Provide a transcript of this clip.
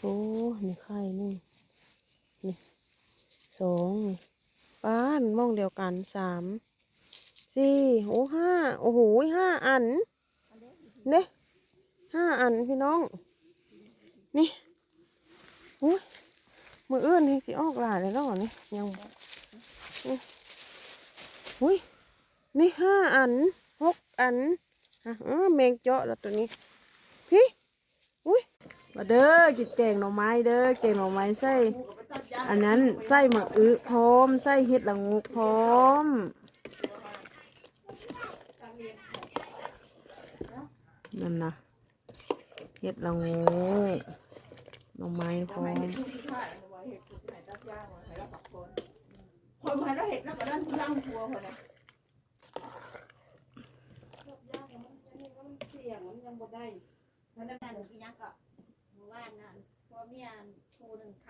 โอ้นี่ไข่นี่นี่สองนี่ป้านมองเดียวกันสามสี่โอ้ห้าโอ้โห5 อันเนี่ย5 อันพี่น้องนี่โอ้ยมืออื่นที่สิออกหลายเลยแล้วเหรอนี่ยังอุ้ยนี่5 อัน6 อันฮะแมงเจาะแล้วตัวนี้พี่อุ้ยมาเด้อกินแกงหน่อไม้เด้อแกงหน่อไม้ใส่อันนั้นใส่หมักอึพร้อมใส่เห็ดละงูพร้อมนั่นนะเห็ดละงูหน่อไม้พร้อมคนมาแล้วเห็ดแล้วก็นั่งร่างครัวคนละเสียงมันยังบ่ได้เพราะนั่นกินยังก็เมื่อวานนั่นพอเมียครูหนึ่งขา